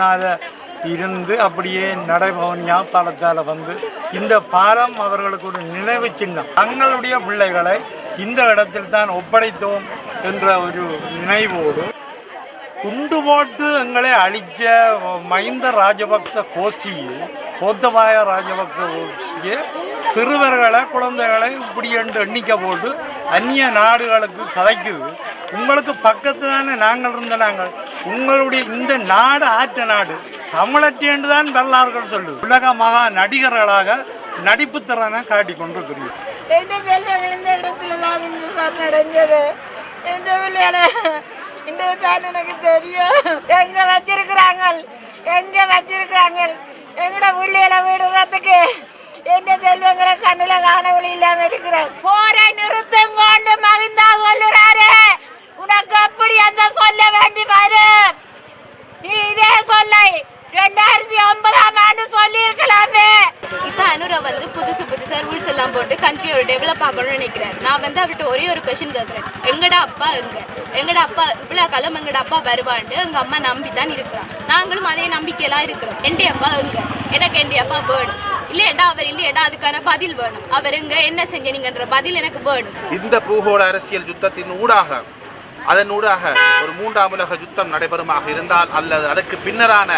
முன்னால் இருந்து அப்படியே நடைபவன் யாழ்ப்பாணத்தால் வந்து இந்த பாலம் அவர்களுக்கு ஒரு நினைவு சின்னம். தங்களுடைய பிள்ளைகளை இந்த இடத்தில் தான் ஒப்படைத்தோம் என்ற ஒரு நினைவோடு குண்டு போட்டு எங்களை அழித்த மஹிந்த ராஜபக்ச கோஷ்டியை, கோத்தபாய ராஜபக்ச கோஷ்டியை சிறுவர்களை குழந்தைகளை இப்படி என்று எண்ணிக்கை போட்டு அந்நிய நாடுகளுக்கு கதைக்குது. உங்களுக்கு பக்கத்து தானே நாங்கள் இருந்த நாங்கள். உங்களுடைய இந்த நாடு ஆற்ற நாடு தமிழற்றி என்று தான் வரலாறுகள் சொல்லுது. உலக மகா நடிகர்களாக நடிப்பு திறனை காட்டி கொண்டிருக்கிறீர்கள். இந்த செல்வங்கள் இந்த இடத்துல தான் நடந்தது. இந்த விளையாட இந்த தான் எனக்கு தெரியும். எங்க வச்சிருக்கிறாங்க எங்கட பிள்ளைகளை விடுறதுக்கு எந்த செல்வங்களை கண்ணுல காணவழி இல்லாம இருக்கிறார். போரை நிறுத்தம் கொண்டு மகிந்தா சொல்லுறாரு. உனக்கு அப்படி அந்த சொல்ல வேண்டி வரும். நீ இதே சொல்லை 2009ஆம் ஆண்டு சொல்லி இருக்கலாமே. இப்போ அனுரா வந்து புதுசா ரூல்ஸ் எல்லாம் போட்டு கண்ட்ரியை ஒரு டெவலப் ஆகணும்னு நினைக்கிறேன். நான் வந்து அவர்கிட்ட ஒரே ஒரு கொஸ்டின் கேட்குறேன். எங்கடா அப்பா இவ்வளோ காலம் எங்கட அப்பா வருவான்ட்டு எங்கள் அம்மா நம்பி தான் இருக்கிறான். நாங்களும் அதே நம்பிக்கையெல்லாம் இருக்கிறோம். என் அப்பா எனக்கு என் அப்பா வேணும். இல்லையண்டா அவர் இல்லையண்டா அதுக்கான பதில் வேணும். அவர் என்ன செஞ்சீங்கன்ற பதில் எனக்கு வேணும். இந்த பூகோள அரசியல் யுத்தத்தின் ஊடாக ஒரு 3ஆம் உலக யுத்தம் நடைபெறுமாக இருந்தால் அல்லது அதற்கு பின்னரான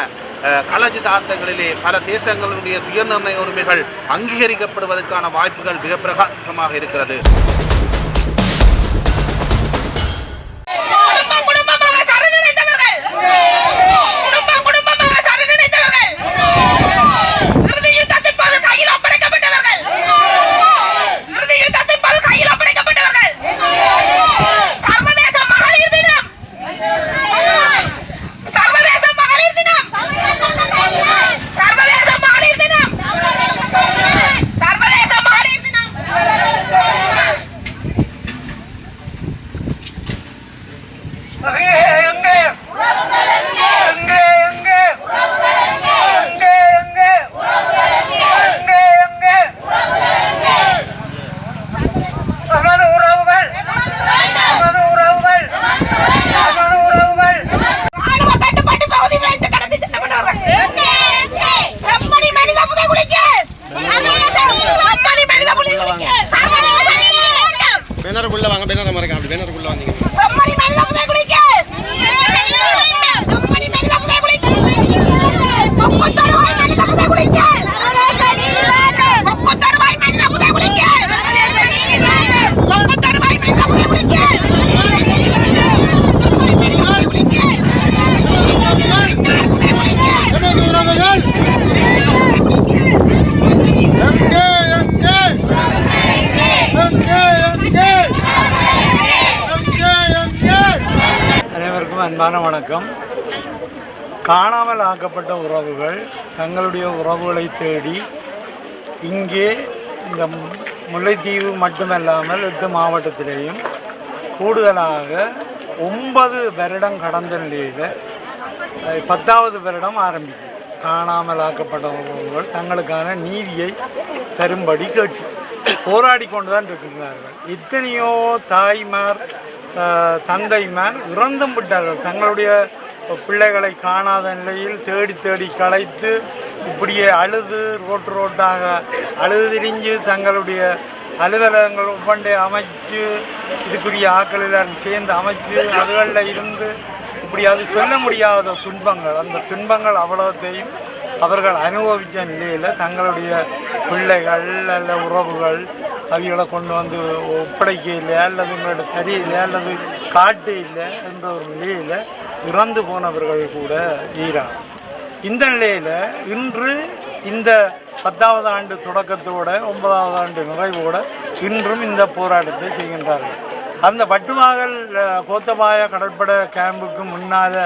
களஜிதார்த்தங்களிலே பல தேசங்களுடைய சுயநிர்ணய உரிமைகள் அங்கீகரிக்கப்படுவதற்கான வாய்ப்புகள் மிக பிரகாசமாக இருக்கிறது. பேனருக்குள்ள வாங்க, பேனரை மறைக்க, அப்படி பேனருக்குள்ள வந்தீங்க. அனைவருக்கும் அன்பான வணக்கம். காணாமல் ஆக்கப்பட்ட உறவுகள் தங்களுடைய உறவுகளை தேடி இங்கே இந்த முல்லைத்தீவு மட்டுமல்லாமல் 8 மாவட்டத்திலேயும் கூடுதலாக 9 வருடம் கடந்த நிலையில் 10வது வருடம் ஆரம்பிக்கும். காணாமல் ஆக்கப்பட்ட உறவுகள் தங்களுக்கான நீதியை தரும்படி கேட்டு போராடி கொண்டு தான் இருக்கின்றார்கள். எத்தனையோ தாய்மார் தந்தைமார் இறந்தும் விட்டார்கள். தங்களுடைய பிள்ளைகளை காணாத நிலையில் தேடி தேடி களைத்து இப்படியே அழுது ரோட்டாக அழுது திரிஞ்சு தங்களுடைய அலுவலகங்கள் ஒவ்வொன்றை அமைச்சு இதுக்குரிய ஆக்களில் சேர்ந்து அமைச்சு அதுகளில் இருந்து இப்படி அது சொல்ல முடியாத துன்பங்கள், அந்த துன்பங்கள் அவ்வளோத்தையும் அவர்கள் அனுபவித்த நிலையில் தங்களுடைய பிள்ளைகள் அல்ல உறவுகள் அவைகளை கொண்டு வந்து ஒப்படைக்க இல்லை அல்லது உங்களோட தெரியல அல்லது காட்டு இல்லை என்ற ஒரு நிலையில் இறந்து போனவர்கள் கூட ஈரான். இந்த நிலையில் இன்று இந்த 10வது ஆண்டு தொடக்கத்தோடு 9வது ஆண்டு நிறைவோடு இன்றும் இந்த போராட்டத்தை செய்கின்றார்கள். அந்த பட்டுவாகல் கோத்தபாய கடற்படை கேம்புக்கு முன்னால்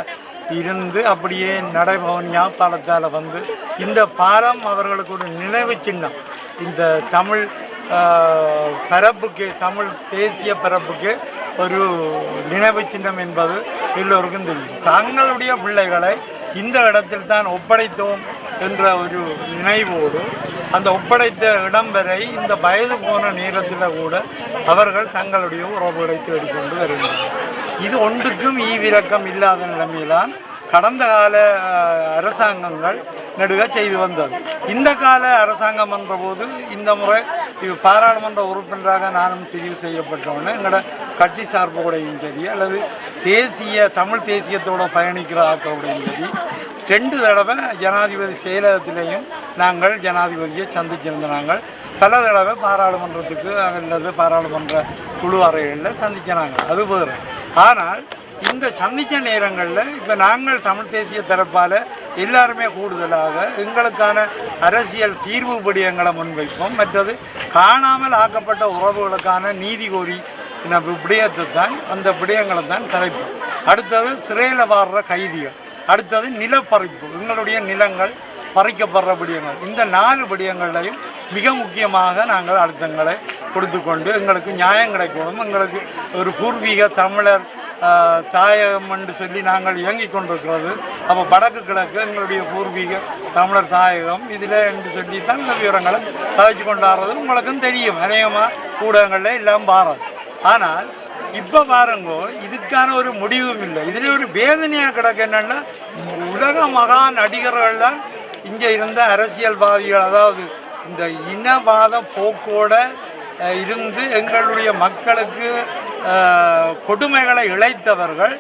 இருந்து அப்படியே நடைபவன் யாழ்ப்பாணத்தால் வந்து இந்த பாலம் அவர்களுக்கு ஒரு நினைவு சின்னம். இந்த தமிழ் பரப்புக்கு, தமிழ் தேசிய பரப்புக்கு ஒரு நினைவு சின்னம் என்பது எல்லோருக்கும் தெரியும். தங்களுடைய பிள்ளைகளை இந்த இடத்தில் தான் ஒப்படைத்தோம் என்ற ஒரு நினைவோடு அந்த ஒப்படைத்த இடம் வரை இந்த வயது போன நேரத்தில் கூட அவர்கள் தங்களுடைய உறவுகளை தேடிக்கொண்டு வருகின்றனர். இது ஒன்றுக்கும் ஈவிரக்கம் இல்லாத நிலைமையில்தான் கடந்த கால அரசாங்கங்கள் நெடுக செய்து வந்தது. இந்த கால அரசாங்கம் என்ற போது இந்த முறை பாராளுமன்ற உறுப்பினராக நானும் தெரிவு செய்யப்பட்டோன்னே எங்களோட கட்சி சார்புடையும் சரி அல்லது தமிழ் தேசியத்தோடு பயணிக்கிற ஆக்களுடையும் சரி 2 தடவை ஜனாதிபதி செயலகத்திலேயும் நாங்கள் ஜனாதிபதியை சந்திச்சிருந்த நாங்கள் பல தடவை பாராளுமன்றத்துக்கு அல்லது பாராளுமன்ற குழு அறைகளில் சந்திச்சினாங்க. அது வேறு. ஆனால் இந்த சந்தித்த நேரங்களில் இப்போ நாங்கள் தமிழ் தேசிய தரப்பால் எல்லாருமே கூடுதலாக எங்களுக்கான அரசியல் தீர்வு விடயங்களை முன்வைப்போம். மற்றது காணாமல் ஆக்கப்பட்ட உறவுகளுக்கான நீதி கோரி விடயத்தை தான் அந்த விடயங்களை தான் தலைப்போம். அடுத்தது சிறையில் வாடுற கைதிகள், அடுத்தது நிலப்பறிப்பு, எங்களுடைய நிலங்கள் பறிக்கப்படுற விடயங்கள். இந்த 4 விடயங்களையும் மிக முக்கியமாக நாங்கள் அழுத்தங்களை கொடுத்து கொண்டு எங்களுக்கு நியாயம் கிடைக்கணும். எங்களுக்கு ஒரு பூர்வீக தமிழர் தாயகம் என்று சொல்லி நாங்கள் இயங்கிக் கொண்டிருக்கிறது. அப்போ வடக்கு கிழக்கு எங்களுடைய பூர்வீக தமிழர் தாயகம் இதில் என்று சொல்லி தான் இந்த விவரங்களை கதைச்சு கொண்டாடுறது உங்களுக்கும் தெரியும். அநேகமாக ஊடகங்களில் எல்லாம் பாருங்க. ஆனால் இப்போ பாருங்கோ, இதுக்கான ஒரு முடிவும் இல்லை. இதில் ஒரு வேதனையாக கிடக்கு என்னென்னா, உலக மகா நடிகர்கள்லாம் இங்கே இருந்த அரசியல்வாதிகள், அதாவது இந்த இனவாத போக்கோட இருந்து எங்களுடைய மக்களுக்கு கொடுமைகளை இழைத்தவர்கள்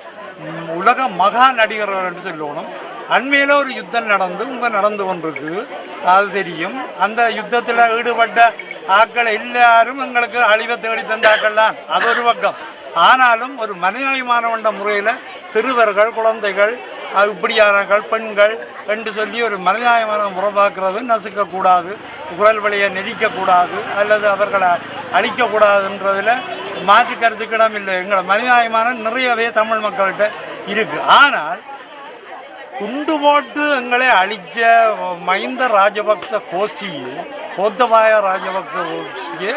உலக மகா நடிகர்கள் என்று சொல்லணும். அண்மையில் ஒரு யுத்தம் நடந்து கொண்டிருக்கு, அது தெரியும். அந்த யுத்தத்தில் ஈடுபட்ட ஆக்கள் எல்லாரும் எங்களுக்கு அழிவை தேடி தந்த ஆக்கள் தான், அது ஒரு பக்கம். ஆனாலும் ஒரு மனிதாபிமானவண்ட முறையில் சிறுவர்கள், குழந்தைகள், இப்படியானங்கள், பெண்கள் என்று சொல்லி ஒரு மனிதாபிமானம் உறவாக்குறது நசுக்கக்கூடாது, குரல் வழியை நெரிக்கக்கூடாது அல்லது அவர்களை அழிக்கக்கூடாதுன்றதில் மாற்று கருத்துக்கிடம் இல்லை. எங்களை மனிதாபிமானம் நிறையவே தமிழ் மக்கள்கிட்ட இருக்குது. ஆனால் குண்டு போட்டு எங்களை அழித்த மஹிந்த ராஜபக்ச கோத்தபாய ராஜபக்ச கோஷ்டியே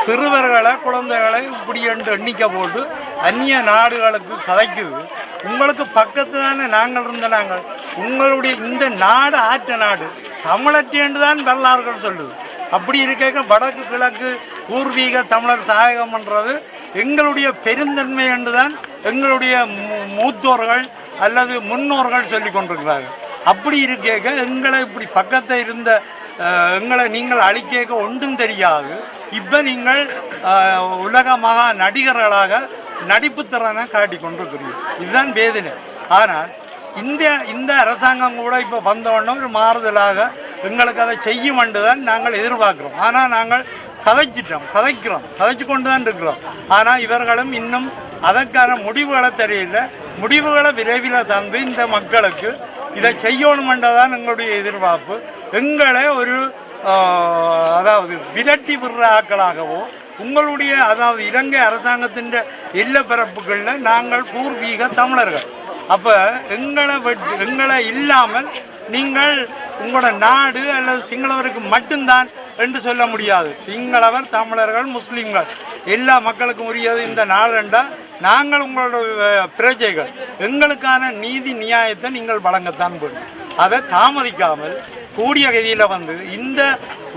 சிறுவர்களை, குழந்தைகளை இப்படி என்று எண்ணிக்கை போட்டு அந்நிய நாடுகளுக்கு கதைக்குது. உங்களுக்கு பக்கத்து தானே நாங்கள் நாங்கள் உங்களுடைய இந்த நாடு ஆற்ற நாடு தமிழற்றி என்று தான் வரலாறுகள் சொல்லுது. அப்படி இருக்க வடக்கு கிழக்கு பூர்வீக தமிழர் தாயகம்ன்றது எங்களுடைய பெருந்தன்மை என்று தான் எங்களுடைய மூத்தோர்கள் அல்லது முன்னோர்கள் சொல்லி கொண்டிருக்கிறார்கள். அப்படி இருக்க எங்களை இப்படி பக்கத்தில் இருந்த எங்களை நீங்கள் அழிக்க ஒன்றும் தெரியாது. இப்போ நீங்கள் உலக மகா நடிகர்களாக நடிப்பு திறனை காட்டி கொண்டிருக்கிறீர்கள். இதுதான் வேதனை. ஆனால் இந்த அரசாங்கம் கூட இப்போ வந்தோடனே ஒரு மாறுதலாக எங்களுக்கு அதை செய்யும் என்று தான் நாங்கள் எதிர்பார்க்குறோம். ஆனால் நாங்கள் கதைச்சு கொண்டு தான் இருக்கிறோம். ஆனால் இவர்களும் இன்னும் அதற்கான முடிவுகளை தெரியல. முடிவுகளை விரைவில் தந்து இந்த மக்களுக்கு இதை செய்யணுமென்றதான் எங்களுடைய எதிர்பார்ப்பு. எங்களை ஒரு அதாவது விரட்டி விடுற ஆக்களாகவோ உங்களுடைய அதாவது இலங்கை அரசாங்கத்தின் எல்லா பிறப்புகளில் நாங்கள் பூர்வீக தமிழர்கள். அப்போ எங்களை இல்லாமல் நீங்கள் உங்களோட நாடு அல்லது சிங்களவருக்கு மட்டும்தான் என்று சொல்ல முடியாது. சிங்களவர், தமிழர்கள், முஸ்லீம்கள் எல்லா மக்களுக்கும் உரியது இந்த நாடுண்டா நாங்கள் உங்களோட பிரஜைகள். எங்களுக்கான நீதி நியாயத்தை நீங்கள் வழங்கத்தான் வேண்டும். அதை தாமதிக்காமல் கூடிய கதியில் வந்து இந்த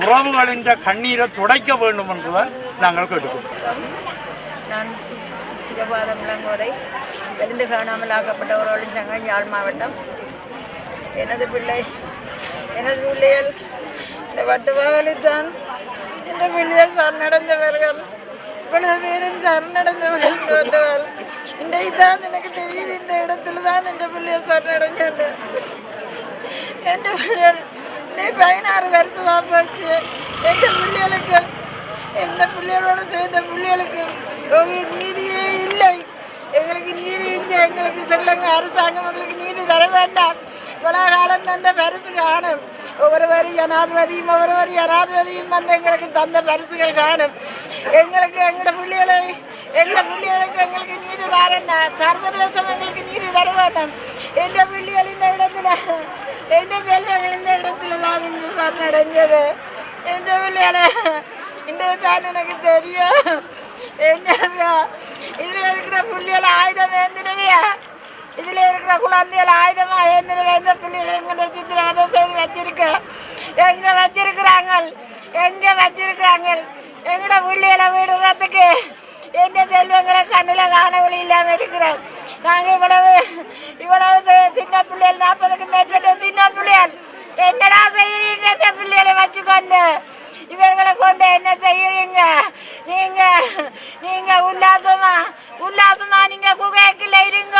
உறவுகளின் கண்ணீரை துடைக்க வேண்டும் என்றுதான் நாங்கள் கேட்டுக்கொள்கிறோம். நான் சிவபாதம் விளங்குவதை எழுந்து காணாமல் ஆக்கப்பட்டவர்களின் சங்கம் யாழ் மாவட்டம். எனது பிள்ளைகள் இந்த வட்டுவாகலித்தான் இந்த பிள்ளைகள் சரணடைந்தவர்கள். இவ்வளவு பேரும் சரணடைந்தவர்கள் இன்றைக்கு தான் எனக்கு தெரியுது. இந்த இடத்துல தான் என் பிள்ளைகள் சரணடைஞ்சாங்க. என் பிள்ளைகள் 16 வருஷமாக போச்சு. எந்த பிள்ளைகளோட சேர்ந்த பிள்ளைகளுக்கு நீதியே இல்லை. எங்களுக்கு நீதி இங்கே எங்களுக்கு சொல்லுங்க, அரசாங்கம் எங்களுக்கு நீதி தர வேண்டாம். இவ்வளோ காலம் தந்த பரிசு காணும். ஒவ்வொரு ஜனாதிபதியும் வந்து எங்களுக்கு தந்த பரிசுகள் காணும். எங்களோட பிள்ளைகளுக்கு எங்களுக்கு நீதி தரண்டா. சர்வதேசம் எங்களுக்கு நீதி தர வேண்டாம். எந்த பிள்ளைகள் இந்த இடத்துல, எந்த செல்வங்கள் இந்த இடத்துல தான் சரணடைஞ்சது. எந்த பிள்ளைகளை இந்த தான் எனக்கு தெரியும். என்னவியா இதில் இருக்கிற புள்ளிகள் ஆயுதம் ஏந்தினவியா, இதில் இருக்கிற குழந்தைகள் ஆயுதமாக ஏந்தினவே. இந்த பிள்ளைகளை எங்களை சித்திரவதை செய்து எங்கே வச்சிருக்கிறாங்க எங்களோட பிள்ளைகளை விடுறதுக்கு எந்த செல்வங்களை கண்ணில் காண வழி இல்லாமல் இருக்கிறேன். நாங்கள் இவ்வளவு சின்ன பிள்ளைகள் 40க்கு மேற்பட்ட சின்ன பிள்ளைகள் என்னடா செய்யறீங்க? இந்த பிள்ளைகளை வச்சுக்கொண்டு இவர்களை கொண்டு என்ன செய்யறீங்க? நீங்க உல்லாசமா நீங்க குகைக்குள்ள இருங்க,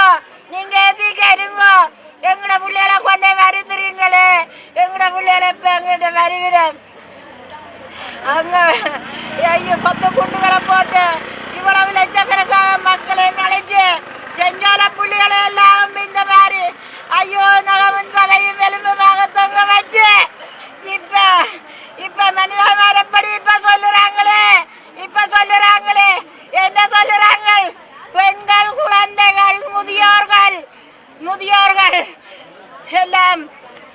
நீங்க ஏசிக்க இருங்க. எங்கட பிள்ளைகளை கொண்டே வருத்துறீங்களே, எங்கட பிள்ளைகளை இப்ப எங்கிட்ட வருகிறேன் அங்க கொத்த குண்டுகளை போட்டு இவ்வளவு லட்சக்கணக்காக மக்களை நுழைச்சு செஞ்சால புள்ளிகளை எல்லாம் இந்த மாதிரி ஐயோ நகமும் சதையும் எலும்புமாக தொங்க வச்சு இப்ப மனிதமாரப்படி இப்ப சொல்லுறாங்களே என்ன சொல்லுறாங்க? பெண்கள், குழந்தைகள், முதியோர்கள் எல்லாம்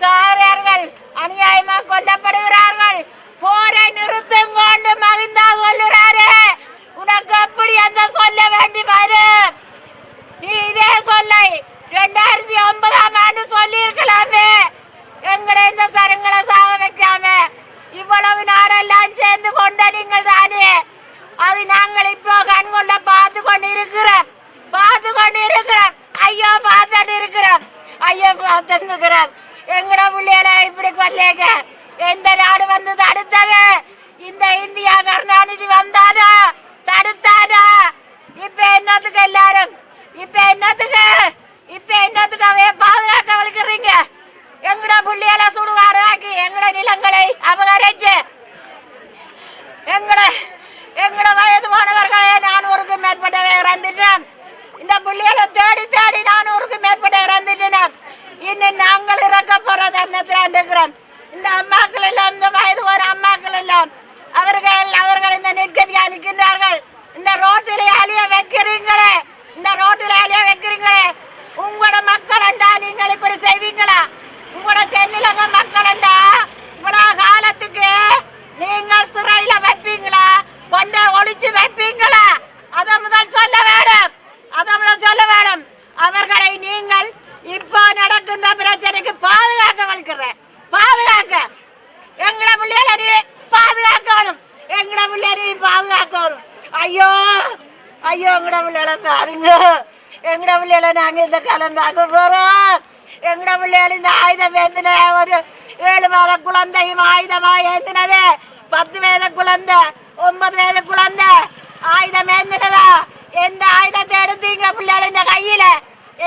சாரார்கள் அநியாயமா கொல்லப்படுகிறார்கள். போரை நிறுத்தம் கொண்டு மகிந்தா சொல்லுறாரு. உனக்கு அப்படி அந்த சொல்ல வேண்டி வரும். நீ இதே சொல்லை 2009ஆம் ஆண்டு சொல்லி இருக்கலாமே. எங்களை இந்த சரங்களை சாக வைக்காம இவ்வளவு நாடெல்லாம் சேர்ந்து கொண்ட நீங்கள் தானே. அது நாங்கள் இப்போ கண்கொள்ள பார்த்து கொண்டு இருக்கிறோம். ஐயோ பார்த்துட்டு இருக்கிறோம். எங்கட பிள்ளைகளை இப்படி கொல்லேங்க. எந்த நாடு வந்து தடுத்தது? இந்த இந்தியா கருணாநிதி வந்தாரா தடுத்தாரா? இப்ப என்னத்துக்கு எல்லாரும் இப்ப என்னத்துக்கு அவைய பாதுகாக்க வலிக்கிறீங்க? எங்கட புள்ளிகளை சுடுகாடு ஆக்கி எங்கட நிலங்களை அபகரிச்சு எங்கட வயது மாணவர்களை 400க்கு மேற்பட்ட இறந்துட்டோம். இந்த புள்ளிகளை தேடி 400க்கு மேற்பட்ட இறந்துட்டோம். இன்னும் நாங்கள் இறக்க போற தருணத்தில் இருக்கிறோம். இந்த அம்மாக்கள் எல்லாம், இந்த வயது போற அம்மாக்கள் எல்லாம் அவர்கள் இந்த நிற்கதி அனுக்கின்றார்கள். இந்த ரோட்டிலே அழிய வைக்கிறீங்களே, உங்களோட மக்கள் அண்டா நீங்கள் இப்படி செய்வீங்களா? உங்களோட தென்னிலங்க மக்கள் அண்டா இவ்வளவு காலத்துக்கு நீங்கள் சிறையில வைப்பீங்களா? கொண்டு ஒளிச்சு வைப்பீங்களா? அதை முதல் சொல்ல வேணும். அவர்களை நீங்கள் இப்போ நடக்கின்ற பிரச்சனைக்கு பாதுகாக்க எங்கட பிள்ளைகளை பாதுகாக்கணும். ஐயோ எங்கட பிள்ளைகளை பாருங்க. எங்கட பிள்ளைகளை நாங்க இந்த காலம் பார்க்க போறோம். எங்கட பிள்ளைகள் இந்த ஆயுதம் ஏந்தின ஒரு 7 மாத குழந்தையும் ஆயுதமா ஏந்தினது. 10 வயது குழந்தை, 9 வயது குழந்தை ஆயுதம் ஏந்தினதா? எந்த ஆயுதத்தை எடுத்தீங்க பிள்ளைகள் கையில?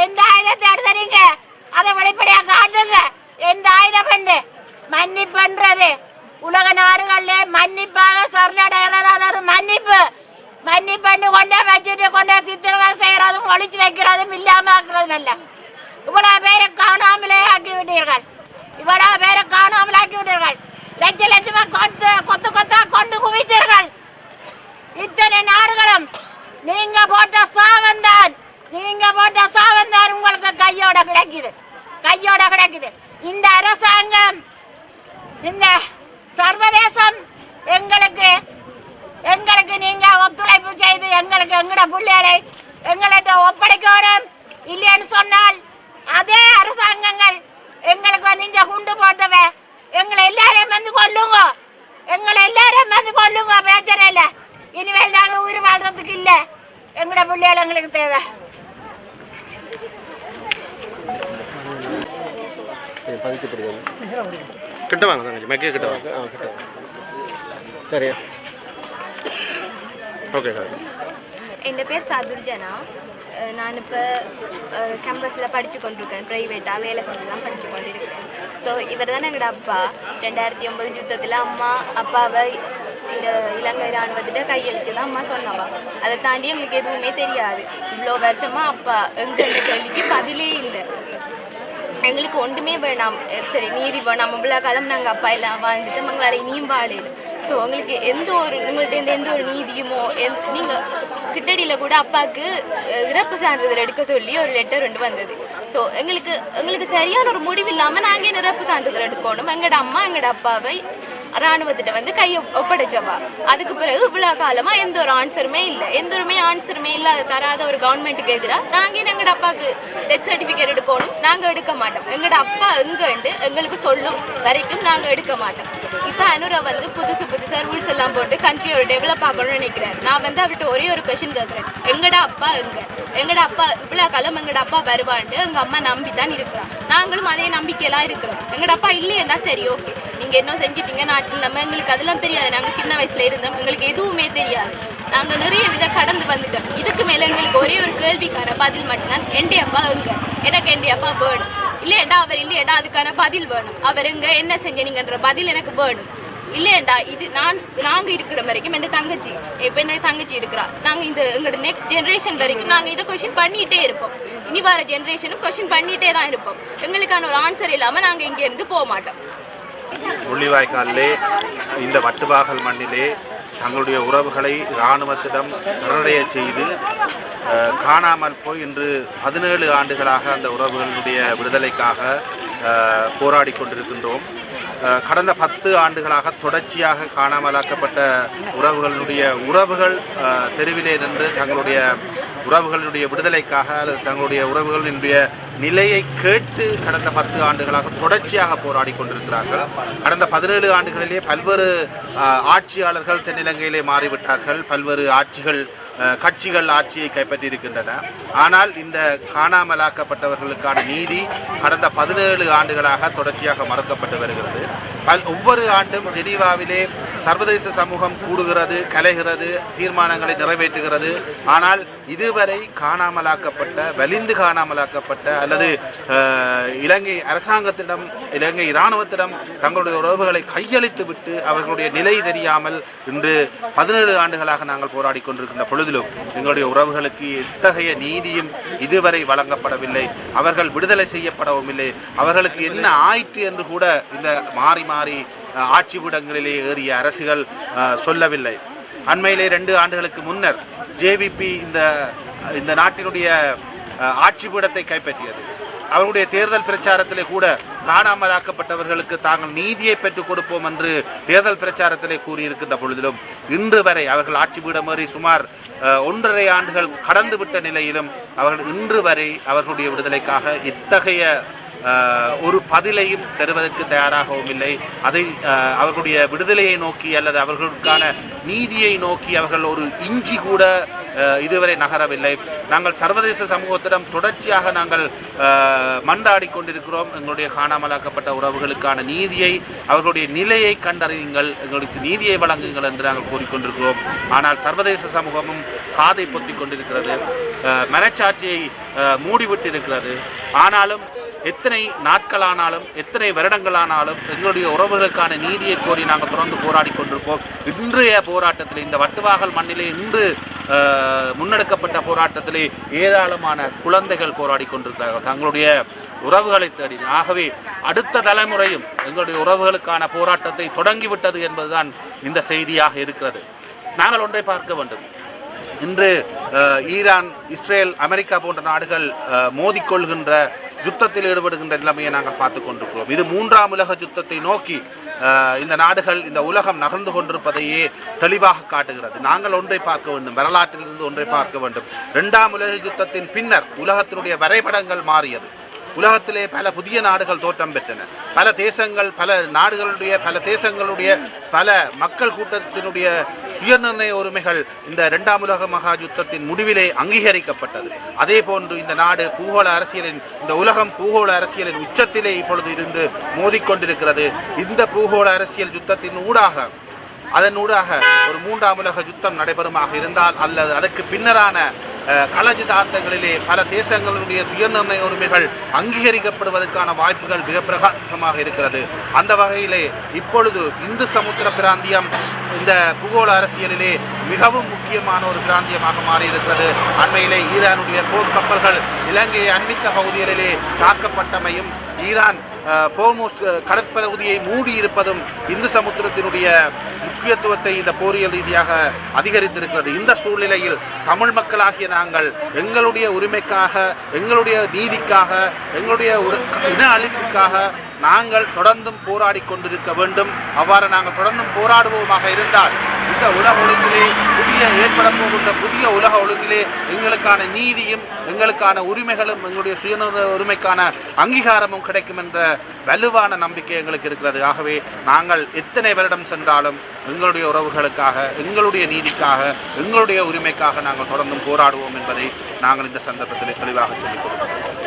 எந்த ஆயுதத்தை எடுத்துறீங்க? அதை வெளிப்படையா காட்டுங்க. எந்த ஆயுதம் பண்ணு மன்னிப்புன்றது உலக நாடுகள்ல மன்னிப்பாக சரணடைகிறது. அது ஒரு மன்னிப்பு கொண்டே வச்சுட்டு கொண்டே சித்திரவதை செய்யறதும் ஒழிச்சு வைக்கிறதும் இல்லாம ஆக்குறதும் இல்ல. இவ்வளவு பேரை காணாமலே ஆக்கி விட்டீர்கள். லட்சமா கொத்தா கொண்டு குவிச்சீர்கள். இத்தனை நாடுகளும் நீங்க போட்ட சாவந்தான் உங்களுக்கு கையோட கிடைக்குது. இந்த அரசாங்கம், இந்த சர்வதேசம் எங்களுக்கு நீங்க ஒத்துழைப்பு செய்து எங்கட பிள்ளைகளை எங்கள்கிட்ட ஒப்படைக்கணும். இல்லைன்னு சொன்னால் அதே அரசாங்கங்கள் எங்களுக்கு வந்து குண்டு போட்டவ எங்களை எல்லாரையும் வந்து கொல்லுங்க. பிரச்சனை இல்லை. இனிமேல் நாங்கள் உயிர் வாழ்றதுக்கு இல்லை. எங்கட பிள்ளைகள் எங்களுக்கு தேவை. கிட்ட வாங்க தங்கச்சி, மைக்கே கிட்ட வாங்க. சரி, ஓகே சார். என் பேர் சாதுர்ஜனா. நான் இப்போ கேம்பஸில் படித்து கொண்டிருக்கேன். ப்ரைவேட்டாக வேலை செஞ்சு தான் படித்து கொண்டிருக்கிறேன். ஸோ இவர் தான் எங்களோட அப்பா. 2009 யுத்தத்தில் அப்பாவை இந்த இலங்கை இராணுவத்திட்ட கையெழுத்து தான் அம்மா சொன்னவா. அதை தாண்டி எங்களுக்கு எதுவுமே தெரியாது. இவ்வளோ வருஷமாக அப்பா எங்கள் கேள்விக்கு பதிலே இல்லை. எங்களுக்கு ஒன்றுமே வேணாம். சரி, நீதி வேணாம். இவ்வளோ காலம் நாங்கள் அப்பா எல்லாம் வாழ்ந்துட்டு எங்களால் இனியும் வாழையில. ஸோ உங்களுக்கு உங்கள்கிட்ட எந்த ஒரு நீதியுமோ நீங்கள் கிட்டடியில் கூட அப்பாவுக்கு இறப்பு சான்றிதழ் எடுக்க சொல்லி ஒரு லெட்டர் வந்தது. ஸோ எங்களுக்கு சரியான ஒரு முடிவு இல்லாமல் நாங்கள் இறப்பு சான்றிதழ் எடுக்கணும். எங்களோட அம்மா எங்களோட அப்பாவை இராணுவத்திட்ட வந்து கையை ஒப்படைச்சவா. அதுக்கு பிறகு இவ்வளோ காலமாக எந்த ஒரு ஆன்சருமே இல்லை. ஆன்சருமே இல்லாத தராத ஒரு கவர்மெண்ட்டுக்கு எதிராக நாங்கள் எங்களோட அப்பாவுக்கு டெத் சர்டிஃபிகேட் எடுக்கணும், நாங்கள் எடுக்க மாட்டோம். எங்களோட அப்பா எங்கேண்டு எங்களுக்கு சொல்லும் வரைக்கும் நாங்கள் எடுக்க மாட்டோம். இப்போ அனுரா வந்து புதுசாக ரூல்ஸ் எல்லாம் போட்டு கண்ட்ரியோட டெவலப் ஆகணும்னு நினைக்கிறாரு. நான் வந்து அவர்கிட்ட ஒரே ஒரு கொஷின் கேட்குறேன், எங்களோட அப்பா எங்களோட அப்பா இவ்வளோ காலம் எங்களோட அப்பா வருவான்ட்டு எங்கள் அம்மா நம்பி தான் இருக்கிறோம். நாங்களும் அதே நம்பிக்கையெல்லாம் இருக்கிறோம். எங்களோட அப்பா இல்லையேண்டா சரி ஓகே, நீங்கள் என்ன செஞ்சிட்டீங்க நாட்டில், நம்ம எங்களுக்கு அதெல்லாம் தெரியாது. நாங்கள் சின்ன வயசில் இருந்தோம், எங்களுக்கு எதுவுமே தெரியாது. நாங்கள் நிறைய கடந்து வந்துட்டோம். இதுக்கு மேலே எங்களுக்கு ஒரே ஒரு கேள்விக்கான பதில் மட்டும்தான், என்டி அப்பா எனக்கு என்டி அப்பா வேணும். இல்லையேண்டா அவர் இல்லையேண்டா அதுக்கான பதில் வேணும். அவர் என்ன செஞ்சீங்கன்ற பதில் எனக்கு வேணும். இல்லையேண்டா இது நாங்கள் இருக்கிற வரைக்கும் என் தங்கச்சி இருக்கிறா. நாங்கள் எங்களோட நெக்ஸ்ட் ஜென்ரேஷன் வரைக்கும் நாங்கள் இதை கொஷின் பண்ணிகிட்டே இருப்போம். இனி வர ஜென்ரேஷனும் கொஷின் பண்ணிகிட்டே தான் இருப்போம். எங்களுக்கான ஒரு ஆன்சர் இல்லாமல் நாங்கள் இங்கேருந்து போக மாட்டோம். முள்ளிவாய்க்காலிலே இந்த வட்டுவாகல் மண்ணிலே தங்களுடைய உறவுகளை இராணுவத்திடம் சரணடைய செய்து காணாமல் போய் இன்று 17 ஆண்டுகளாக அந்த உறவுகளுடைய விடுதலைக்காக போராடி கொண்டிருக்கின்றோம். கடந்த 10 ஆண்டுகளாக தொடர்ச்சியாக காணாமலாக்கப்பட்ட உறவுகள் தெருவிலே நின்று தங்களுடைய உறவுகளுடைய விடுதலைக்காக அல்லது தங்களுடைய உறவுகளினுடைய நிலையை கேட்டு கடந்த 10 ஆண்டுகளாக தொடர்ச்சியாக போராடி கொண்டிருக்கிறார்கள். கடந்த 17 ஆண்டுகளிலே பல்வேறு ஆட்சியாளர்கள் தென்னிலங்கையிலே மாறிவிட்டார்கள். பல்வேறு கட்சிகள் ஆட்சியை கைப்பற்றியிருக்கின்றன. ஆனால் இந்த காணாமலாக்கப்பட்டவர்களுக்கான நீதி கடந்த 17 ஆண்டுகளாக தொடர்ச்சியாக மறுக்கப்பட்டு வருகிறது. ஒவ்வொரு ஆண்டும் ஜெனீவாவிலே சர்வதேச சமூகம் கூடுகிறது, கலைகிறது, தீர்மானங்களை நிறைவேற்றுகிறது. ஆனால் இதுவரை வலிந்து காணாமலாக்கப்பட்ட அல்லது இலங்கை அரசாங்கத்திடம் இலங்கை இராணுவத்திடம் தங்களுடைய உறவுகளை கையளித்து விட்டு அவர்களுடைய நிலை தெரியாமல் இன்று 17 ஆண்டுகளாக நாங்கள் போராடி கொண்டிருக்கின்ற பொழுதிலும் எங்களுடைய உறவுகளுக்கு எத்தகைய நீதியும் இதுவரை வழங்கப்படவில்லை. அவர்கள் விடுதலை செய்யப்படவும் இல்லை. அவர்களுக்கு என்ன ஆயிற்று என்று கூட இந்த மாறி ஆட்சி பீடங்களிலே ஏறிய அரசுகள் சொல்லவில்லை. அண்மையிலே 2 ஆண்டுகளுக்கு முன்னர் ஜேவிபி இந்த நாட்டினுடைய ஆட்சி பீடத்தை கைப்பற்றியது. அவருடைய தேர்தல் பிரச்சாரத்திலே கூட காணாமலாக்கப்பட்டவர்களுக்கு தாங்கள் நீதியை பெற்றுக் கொடுப்போம் என்று தேர்தல் பிரச்சாரத்திலே கூறியிருக்கின்ற பொழுதிலும் இன்று வரை அவர்கள் ஆட்சி பீடமேறி சுமார் 1.5 ஆண்டுகள் கடந்துவிட்ட நிலையிலும் அவர்கள் இன்று வரை அவர்களுடைய விடுதலைக்காக இத்தகைய ஒரு பதிலையும் தருவதற்கு தயாராகவும் இல்லை. அதை அவர்களுடைய விடுதலையை நோக்கி அல்லது அவர்களுக்கான நீதியை நோக்கி அவர்கள் ஒரு இஞ்சி கூட இதுவரை நகரவில்லை. நாங்கள் சர்வதேச சமூகத்திடம் தொடர்ச்சியாக நாங்கள் மன்றாடி கொண்டிருக்கிறோம். எங்களுடைய காணாமலாக்கப்பட்ட உறவுகளுக்கான நீதியை, அவர்களுடைய நிலையை கண்டறியுங்கள், எங்களுக்கு நீதியை வழங்குங்கள் என்று நாங்கள் கூறிக்கொண்டிருக்கிறோம். ஆனால் சர்வதேச சமூகமும் காதை பொத்திக் கொண்டிருக்கிறது, மனச்சாட்சியை மூடிவிட்டிருக்கிறது. ஆனாலும் எத்தனை நாட்களானாலும் எத்தனை வருடங்களானாலும் எங்களுடைய உறவுகளுக்கான நீதியை கோரி நாங்கள் தொடர்ந்து போராடி கொண்டிருப்போம். இன்றைய போராட்டத்திலே இந்த வட்டுவாகல் மண்ணிலே இன்று முன்னெடுக்கப்பட்ட போராட்டத்திலே ஏராளமான குழந்தைகள் போராடி கொண்டிருக்கிறார்கள் தங்களுடைய உறவுகளை தேடி. ஆகவே அடுத்த தலைமுறையும் எங்களுடைய உறவுகளுக்கான போராட்டத்தை தொடங்கிவிட்டது என்பதுதான் இந்த செய்தியாக இருக்கிறது. நாங்கள் ஒன்றை பார்க்க வேண்டும். இன்று ஈரான், இஸ்ரேல், அமெரிக்கா போன்ற நாடுகள் மோதிக்கொள்கின்ற யுத்தத்தில் ஈடுபடுகின்ற நிலைமையை நாங்கள் பார்த்து கொண்டிருக்கிறோம். இது 3ஆம் உலக யுத்தத்தை நோக்கி இந்த நாடுகள், இந்த உலகம் நகர்ந்து கொண்டிருப்பதையே தெளிவாக காட்டுகிறது. நாங்கள் ஒன்றை பார்க்க வேண்டும், வரலாற்றிலிருந்து ஒன்றை பார்க்க வேண்டும். 2ஆம் உலக யுத்தத்தின் பின்னர் உலகத்தினுடைய வரைபடங்கள் மாறியது. உலகத்திலே பல புதிய நாடுகள் தோற்றம் பெற்றன. பல தேசங்கள், பல தேசங்களுடைய பல மக்கள் கூட்டத்தினுடைய சுயநிர்ணய உரிமைகள் இந்த 2ஆம் உலக மகா யுத்தத்தின் முடிவிலே அங்கீகரிக்கப்பட்டது. அதே போன்று இந்த நாடு இந்த உலகம் பூகோள அரசியலின் உச்சத்திலே இப்பொழுது இருந்து மோதிக்கொண்டிருக்கிறது. இந்த பூகோள அரசியல் யுத்தத்தின் அதனூடாக ஒரு 3ஆம் உலக யுத்தம் நடைபெறுமாக இருந்தால் அல்லது அதற்கு பின்னரான களஜிதார்த்தங்களிலே பல தேசங்களுடைய சுயநிர்ணய உரிமைகள் அங்கீகரிக்கப்படுவதற்கான வாய்ப்புகள் மிக பிரகாசமாக இருக்கிறது. அந்த வகையிலே இப்பொழுது இந்து சமுத்திர பிராந்தியம் இந்த பூகோள அரசியலிலே மிகவும் முக்கியமான ஒரு பிராந்தியமாக மாறியிருக்கிறது. அண்மையிலே ஈரானுடைய போர்க்கப்பல்கள் இலங்கையை அண்மித்த பகுதிகளிலே தாக்கப்பட்டமையும், ஈரான் ஹோர்முஸ் கடற்பகுதியை மூடியிருப்பதும் இந்து சமுத்திரத்தினுடைய முக்கியத்துவத்தை இந்த போரியல் ரீதியாக அதிகரித்திருக்கிறது. இந்த சூழ்நிலையில் தமிழ் மக்களாகிய நாங்கள் எங்களுடைய உரிமைக்காக, எங்களுடைய நீதிக்காக, எங்களுடைய இன அழிப்புக்காக நாங்கள் தொடர்ந்தும் போராடி கொண்டிருக்க வேண்டும். அவ்வாறு நாங்கள் தொடர்ந்தும் போராடுவோமாக இருந்தால் இந்த உலக ஒழுங்கிலே ஏற்பட போகின்ற புதிய உலக ஒழுங்கிலே எங்களுக்கான நீதியும் எங்களுக்கான உரிமைகளும் எங்களுடைய சுயநல உரிமைக்கான அங்கீகாரமும் கிடைக்கும் என்ற வலுவான நம்பிக்கை எங்களுக்கு இருக்கிறது. ஆகவே நாங்கள் எத்தனை வருடம் சென்றாலும் எங்களுடைய உறவுகளுக்காக, எங்களுடைய நீதிக்காக, எங்களுடைய உரிமைக்காக நாங்கள் தொடர்ந்தும் போராடுவோம் என்பதை நாங்கள் இந்த சந்தர்ப்பத்தில் தெளிவாக சொல்லிக் கொடுக்கிறோம்.